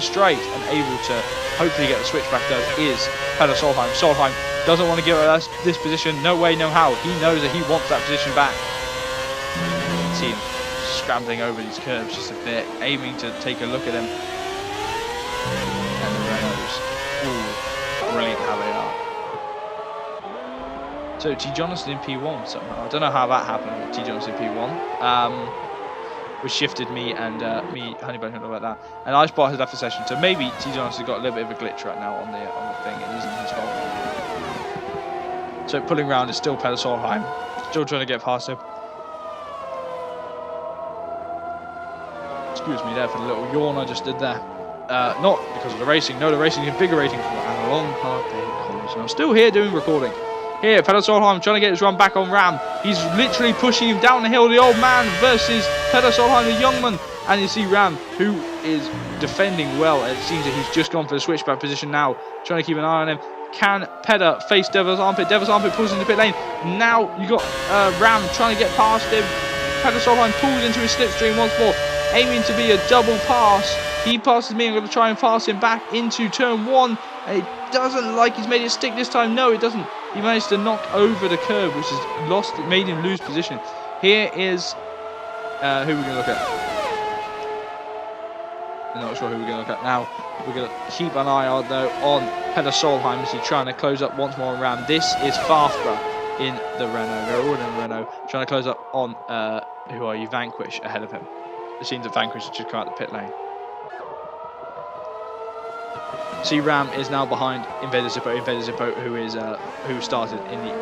straight and able to hopefully get the switchback. Though is Peter Solheim. Solheim doesn't want to give us this position, no way, no how. He knows that he wants that position back. See him scrambling over these curves just a bit, aiming to take a look at him. And the Renaults, ooh, brilliant how they are. So T. Jonas in P1 somehow. I don't know how that happened with T. Jonas in P1. Which shifted me and Honeybone and all like that. And Icebot has left the session, so maybe T. Jonas has got a little bit of a glitch right now on the thing. It isn't his fault. So pulling round is still Peter Solheim, still trying to get past him. Excuse me there for the little yawn I just did there. Not because of the racing. No, the racing is invigorating and a long hard day at college. And I'm still here doing recording. Here, Peter Solheim trying to get his run back on Ram. He's literally pushing him down the hill. The old man versus Peter Solheim, the young man. And you see Ram, who is defending well. It seems that he's just gone for the switchback position now, trying to keep an eye on him. Can Peter face Devil's Armpit? Devil's Armpit pulls into pit lane. Now you got Ram trying to get past him. Peter Solheim pulls into his slipstream once more, aiming to be a double pass. He passes me. I'm going to try and pass him back into turn 1. And it doesn't like he's made it stick this time. No, it doesn't. He managed to knock over the curb, which has made him lose position. Here is who we're going to look at. I'm not sure who we're going to look at now. We're going to keep an eye out though on Peter Solheim as he's trying to close up once more around. This is Farfra in the Renault. They're all in the Renault, trying to close up on who are you? Vanquish ahead of him. It seems that Vanquish has just come out the pit lane. See, Ram is now behind Invader Zippo. Invader Zippo, who started in the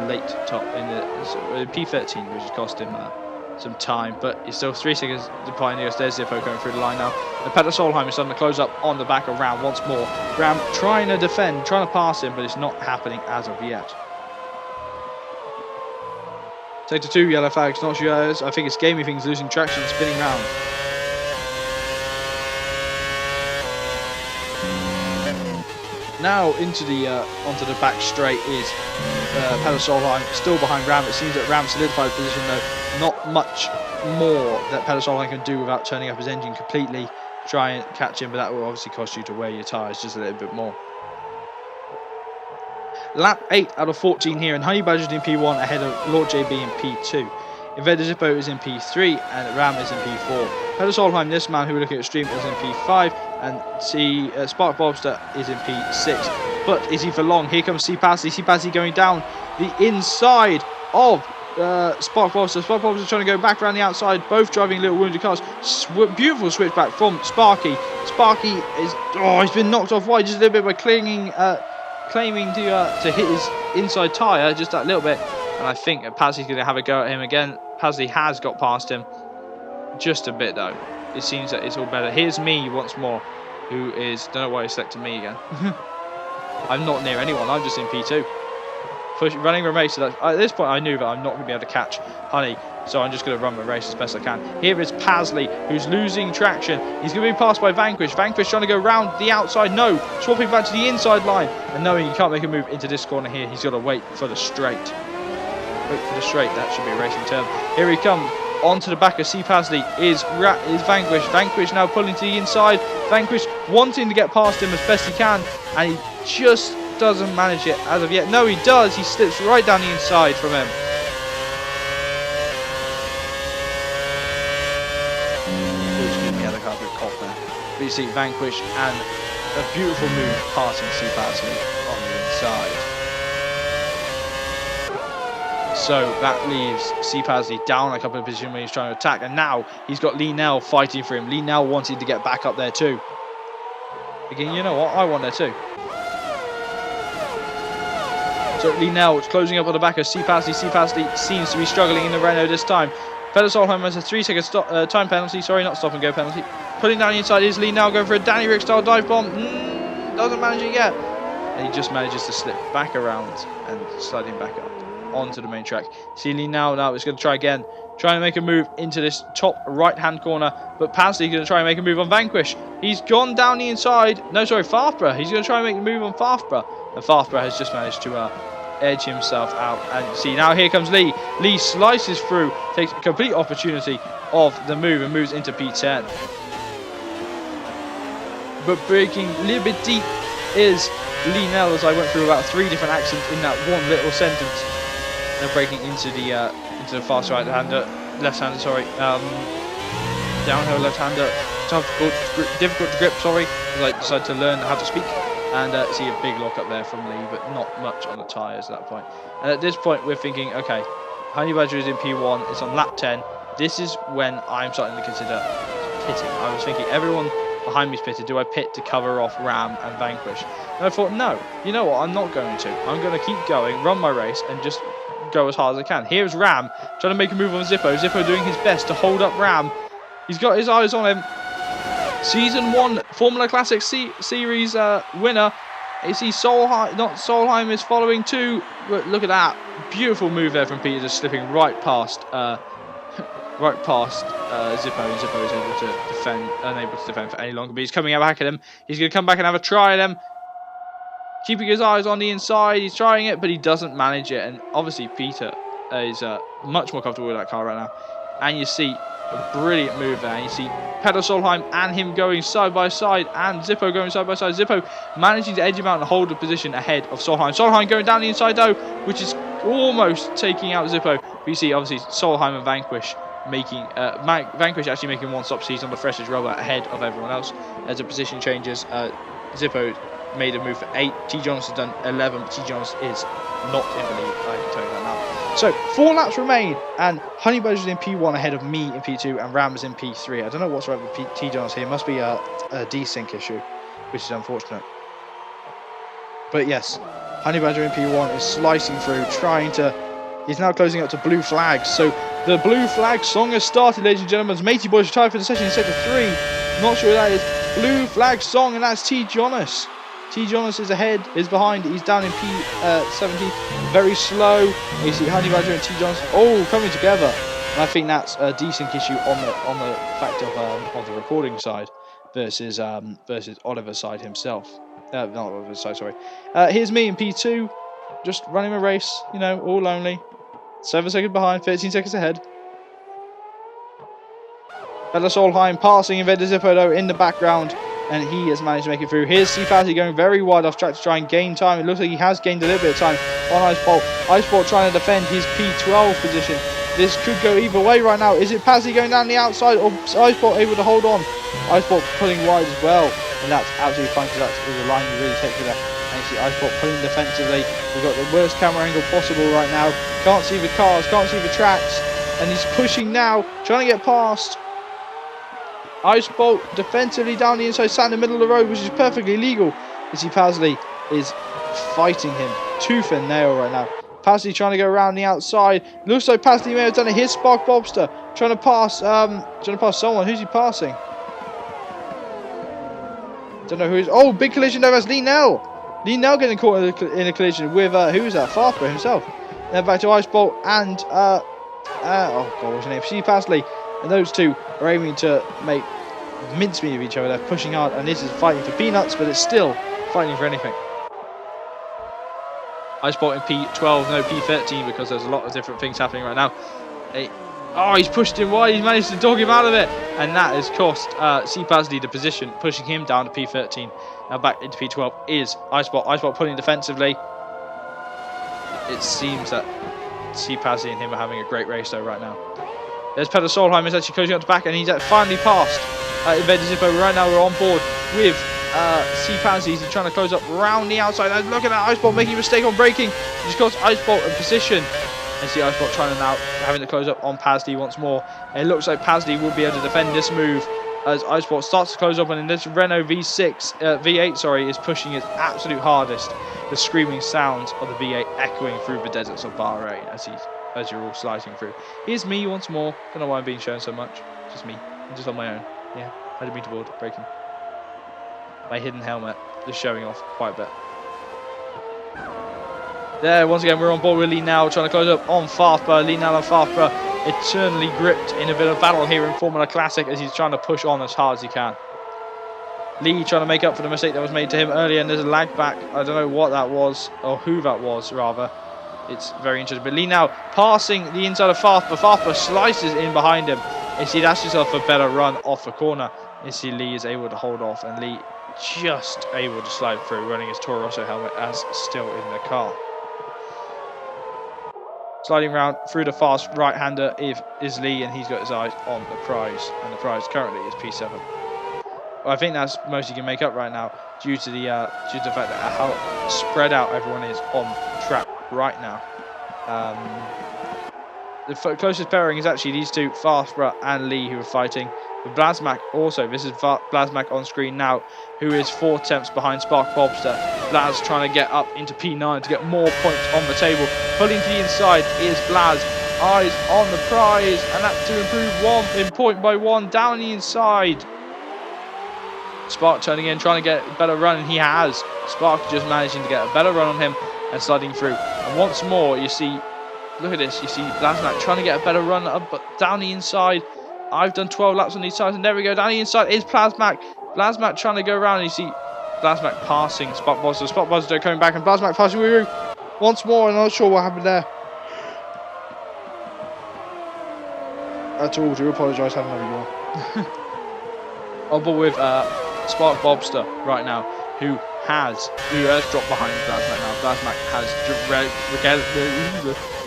late top in the P13, which has cost him some time, but he's still 3 seconds behind us. There's Zippo going through the line now. And Peter Solheim is starting to close up on the back of Ram once more. Ram trying to defend, trying to pass him, but it's not happening as of yet. Sector 2, yellow flags, not sure. I think it's gaming things losing traction, spinning round. Now into the onto the back straight is Peter Solheim, still behind Ram. It seems that Ram solidified the position though. Not much more that Peter Solheim can do without turning up his engine completely. Try and catch him, but that will obviously cost you to wear your tyres just a little bit more. Lap 8 out of 14 here, and Honey Badger's in P1 ahead of Lord JB in P2. Invader Zippo is in P3 and Ram is in P4. Peter Solheim, this man who we're looking at stream, is in P5, and Spark Bobster is in P6. but is he for long? Here comes C-Passy going down the inside of Spark Bolster. Spark Bolster trying to go back around the outside, both driving little wounded cars. Beautiful switchback from Sparky. Sparky is, he's been knocked off wide just a little bit by claiming to hit his inside tyre just that little bit. And I think Pazzy's going to have a go at him again. Pazzy has got past him just a bit though. It seems that it's all better. Here's me once more, who is, don't know why he selected me again. I'm not near anyone, I'm just in P2. Running a race, so that, at this point I knew that I'm not going to be able to catch Honey, so I'm just going to run the race as best I can. Here is Pasley, who's losing traction. He's going to be passed by Vanquish. Vanquish trying to go round the outside, no, swapping back to the inside line, and knowing he can't make a move into this corner here, he's got to wait for the straight. That should be a racing term. Here he comes, onto the back of C. Pasley is Vanquish. Vanquish now pulling to the inside. Vanquish wanting to get past him as best he can, and he just doesn't manage it as of yet. No, he does. He slips right down the inside from him. Fortunately, the other car got caught there. But you see Vanquish and a beautiful move passing C. Pasley on the inside. So that leaves C. Pasley down a couple of positions when he's trying to attack, and now he's got Lee Nell fighting for him. Lee Nell wanted to get back up there too. Again, you know what? I want there too. So Lee Nell is closing up on the back of C. Pasley. C. Pasley seems to be struggling in the Renault this time. Peter Solheim has a 3-second time penalty. Sorry, not stop and go penalty. Putting down the inside is Lee Nell going for a Danny Rick style dive bomb. Doesn't manage it yet. And he just manages to slip back around and sliding back up onto the main track. See Lee Nell now is going to try again. Trying to make a move into this top right-hand corner. But Pasley is going to try and make a move on Vanquish. He's gone down the inside. No, sorry, Farfborough. He's going to try and make a move on Farfborough. And Farfborough has just managed to edge himself out. And see, now here comes Lee. Lee slices through, takes a complete opportunity of the move and moves into P10. But breaking a little bit deep is Lee Nell, as I went through about 3 different accents in that one little sentence. They're breaking into the fast right-hander, left-hander, sorry, downhill left-hander, difficult to grip, sorry, as I decided to learn how to speak. And see a big lock up there from Lee, but not much on the tyres at that point. And at this point, we're thinking, okay, Honey Badger is in P1, it's on lap 10. This is when I'm starting to consider pitting. I was thinking, everyone behind me is pitted. Do I pit to cover off Ram and Vanquish? And I thought, no, you know what? I'm not going to. I'm going to keep going, run my race, and just go as hard as I can. Here's Ram trying to make a move on Zippo. Zippo doing his best to hold up Ram. He's got his eyes on him. Season 1 Formula Classic Series winner. You see Solheim is following too. Look at that beautiful move there from Peter, just slipping right past Zippo. And Zippo is unable to defend for any longer. But he's coming back at him. He's going to come back and have a try at him. Keeping his eyes on the inside, he's trying it, but he doesn't manage it. And obviously Peter is much more comfortable with that car right now. And you see a brilliant move there. And you see Peter Solheim and him going side by side, and Zippo going side by side. Zippo managing to edge him out and hold the position ahead of Solheim. Solheim going down the inside though, which is almost taking out Zippo. But you see obviously Solheim and Vanquish making Vanquish actually making one stop. He's on the freshest rubber ahead of everyone else. As the position changes, Zippo made a move for 8. T. Jonas has done 11. T. Jonas is not in the lead, I can tell you that now. So 4 laps remain, and Honey Badger is in P1 ahead of me in P2, and Ram is in P3. I don't know what's right with T. Jonas here. It must be a desync issue, which is unfortunate. But yes, Honey Badger in P1 is slicing through, he's now closing up to blue flags. So the blue flag song has started, ladies and gentlemen. As Matey Boys retired for the session in sector 3. Not sure who that is. Blue flag song, and that's T. Jonas. T. Jonas is ahead, is behind. He's down in P70, very slow. You see Honey Badger and T. Jonas coming together. And I think that's a decent issue on the fact of the recording side versus Oliver's side himself. Not Oliver's side, sorry. Here's me in P2, just running a race. You know, all lonely. 7 seconds behind, 13 seconds ahead. Peter Solheim passing Invader Zippo though in the background. And he has managed to make it through. Here's C-Fatty going very wide off track to try and gain time. It looks like he has gained a little bit of time on Icebolt. Icebolt trying to defend his P12 position. This could go either way right now. Is it Pazzy going down the outside, or Icebolt able to hold on? Icebolt pulling wide as well. And that's absolutely fine, because that's the line you really take with that. And you See Icebot pulling defensively. We've got the worst camera angle possible right now. Can't see the cars, can't see the tracks. And he's pushing now, trying to get past. Icebolt defensively down the inside, sat in the middle of the road, which is perfectly legal. You see Pasley is fighting him tooth and nail right now. Pasley trying to go around the outside. Looks like Pasley may have done it. Here's Spark Bobster trying to pass someone. Who's he passing? Don't know who is. Oh, big collision there. That's Lee Nell. Lee Nell getting caught in a collision with who is that? Farper himself. Then back to Icebolt and oh god, what's his name? C Pasley. And those two are aiming to make mincemeat of each other. They're pushing hard, and this is fighting for peanuts, but it's still fighting for anything. Icebolt in P12, no P13, because there's a lot of different things happening right now. Oh, he's pushed him wide. He's managed to dog him out of it, and that has cost C Pasley the position, pushing him down to P13. Now back into P12 is Icebolt. Icebolt pulling defensively. It seems that C Pasley and him are having a great race though right now. There's Peter Solheim is actually closing up the back, and he's finally passed Invader Zippo. Right now we're on board with C Pansy. He's trying to close up round the outside. And look at that Icebolt making a mistake on braking. Just cost Icebolt a position. And see Icebolt trying to now having to close up on Pasley once more. And it looks like Pasley will be able to defend this move as Icebolt starts to close up, and in this Renault V8 is pushing his absolute hardest. The screaming sounds of the V8 echoing through the deserts of Bahrain as you're all sliding through. Here's me once more. Don't know why I'm being shown so much. Just me. I'm just on my own. Yeah, I didn't mean to board braking. My hidden helmet just showing off quite a bit. There, once again, we're on board with Lee now, trying to close up on Farper. Lee now and Farper eternally gripped in a bit of battle here in Formula Classic as he's trying to push on as hard as he can. Lee trying to make up for the mistake that was made to him earlier, and there's a lag back. I don't know what that was, or who that was, rather. It's very interesting. But Lee now passing the inside of Farper. Farper slices in behind him. You see, that's yourself a better run off the corner. You see, Lee is able to hold off, and Lee just able to slide through, running his Toro Rosso helmet as still in the car. Sliding round through the fast right-hander is Lee, and he's got his eyes on the prize, and the prize currently is P7. Well, I think that's most you can make up right now due to the fact that how spread out everyone is on track right now. The closest pairing is actually these two, Farper and Lee, who are fighting. With Blasmack also, this is Blasmack on screen now, who is 4 tenths behind Spark Bobster. Blaz trying to get up into P9 to get more points on the table. Pulling to the inside is Blaz. Eyes on the prize, and that's to improve in point by 1 down the inside. Spark turning in, trying to get a better run, and he has. Spark just managing to get a better run on him and sliding through. And once more, you see, look at this, you see Blasmack trying to get a better run up, but down the inside. I've done 12 laps on these sides, and there we go. Down the inside is Blasmack. Blasmack trying to go around, and you see Blasmack passing Spot Buzzer. Spot Buzzer coming back, and Blasmack passing Woo once more. I'm not sure what happened there. At all, do apologise, I haven't you on. On board with Spark Bobster right now, who has dropped behind Blasmack now. Blasmack has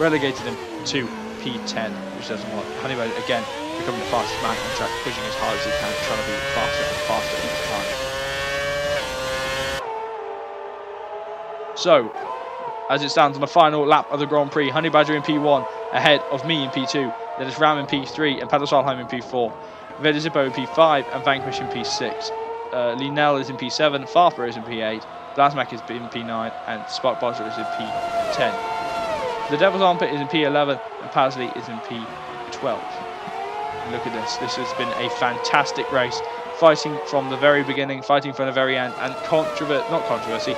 relegated him to P10, which doesn't work. Honeywell again becoming the fastest man on track, pushing as hard as he can, trying to be faster and faster each time. So, as it stands on the final lap of the Grand Prix, Honey Badger in P1 ahead of me in P2, then it's Ram in P3 and Peter Solheim in P4, Veda Zippo in P5 and Vanquish in P6. Linell is in P7, Farper is in P8, Blasmack is in P9 and Spark Buzzer is in P10. The Devil's Armpit is in P11 and Pasley is in P12. Look at this. This has been a fantastic race. Fighting from the very beginning, fighting from the very end, and controversy.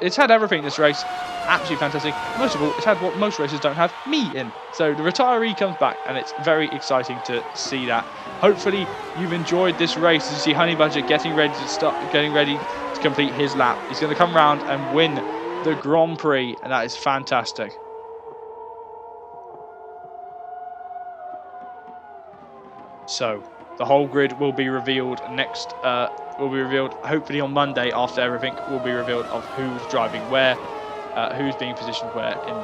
It's had everything, this race. Absolutely fantastic. Most of all, it's had what most races don't have, me in. So the retiree comes back, and it's very exciting to see that. Hopefully you've enjoyed this race. You see Honey Badger getting ready to complete his lap. He's going to come round and win the Grand Prix, and that is fantastic. So the whole grid will be revealed hopefully on Monday after everything will be revealed of who's driving where, who's being positioned where in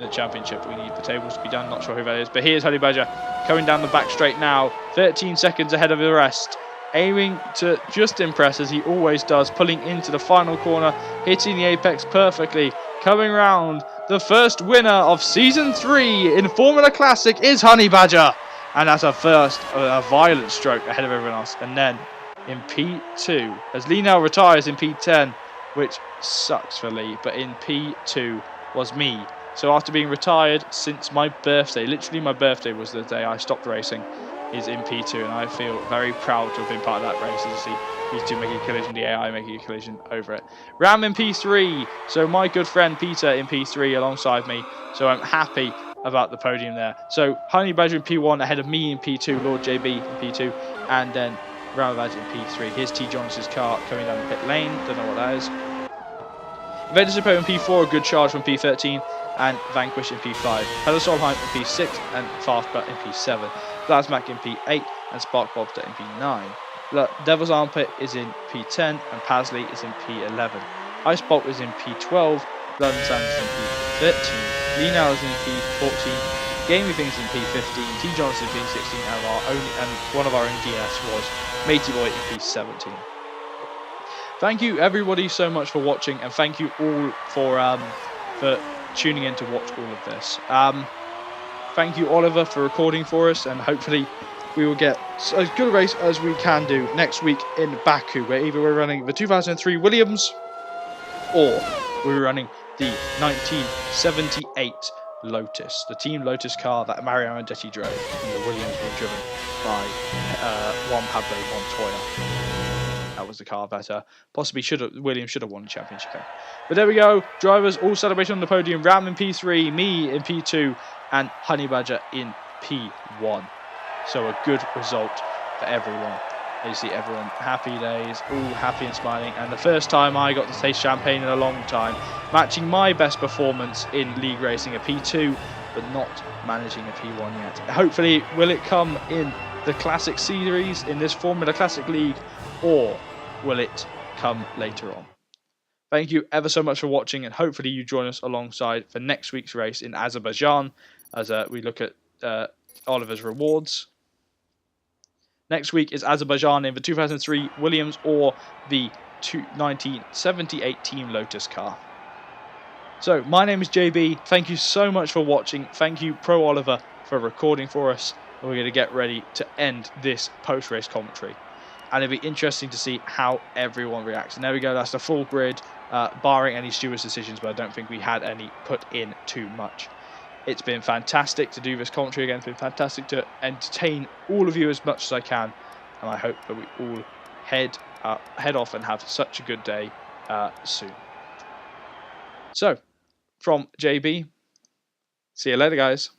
the championship. We need the tables to be done, not sure who that is, but here's Honey Badger coming down the back straight now, 13 seconds ahead of the rest. aiming to just impress as he always does, pulling into the final corner, hitting the apex perfectly, coming round. The first winner of Season 3 in Formula Classic is Honey Badger, and that's a violent stroke ahead of everyone else. And then in P2, as Lee now retires in P10, which sucks for Lee, but in P2 was me. So after being retired since my birthday, literally my birthday was the day I stopped racing, is in P2, and I feel very proud to have been part of that race. As you see, these two making a collision, the AI making a collision over it. Ram in P3, so my good friend Peter in P3 alongside me, so I'm happy about the podium there. So Honey Badger in P1 ahead of me in P2, Lord JB in P2, and then Ram Badger in P3. Here's T. Jonas's car coming down the pit lane, don't know what that is. Vedisipo in P4, a good charge from P13, and Vanquish in P5. Solheim in P6, and Fastbutt in P7. Glasmack in P8, and Spark Bobster in P9. Devil's Armpit is in P10, and Pasley is in P11. Ice Bolt is in P12, Blood and Sand is in P13, Lino is in P14, Gaming Things in P15, T. Johnson in P16, and one of our own DS was Matey Boy in P17. Thank you everybody so much for watching, and thank you all for tuning in to watch all of this. Thank you Oliver for recording for us, and hopefully we will get as good a race as we can do next week in Baku, where either we're running the 2003 Williams or we're running the 1978 Lotus, the Team Lotus car that Mario Andretti drove, and the Williams were driven by Juan Pablo Montoya. That was the car that possibly Williams should have won the championship. But there we go. Drivers all celebrating on the podium. Ram in P3, me in P2, and Honey Badger in P1. So a good result for everyone. You see everyone happy days, all happy and smiling. And the first time I got to taste champagne in a long time, matching my best performance in league racing, a P2, but not managing a P1 yet. Hopefully, will it come in the Classic Series, in this Formula Classic League, or will it come later on? Thank you ever so much for watching, and hopefully you join us alongside for next week's race in Azerbaijan as we look at Oliver's rewards. Next week is Azerbaijan in the 2003 Williams or the 1978 Team Lotus car. So my name is JB. Thank you so much for watching. Thank you Pro Oliver for recording for us. And we're going to get ready to end this post-race commentary. And it'll be interesting to see how everyone reacts. And there we go, that's the full grid, barring any stewards' decisions, but I don't think we had any put in too much. It's been fantastic to do this commentary again. It's been fantastic to entertain all of you as much as I can. And I hope that we all head off and have such a good day soon. So, from JB, see you later, guys.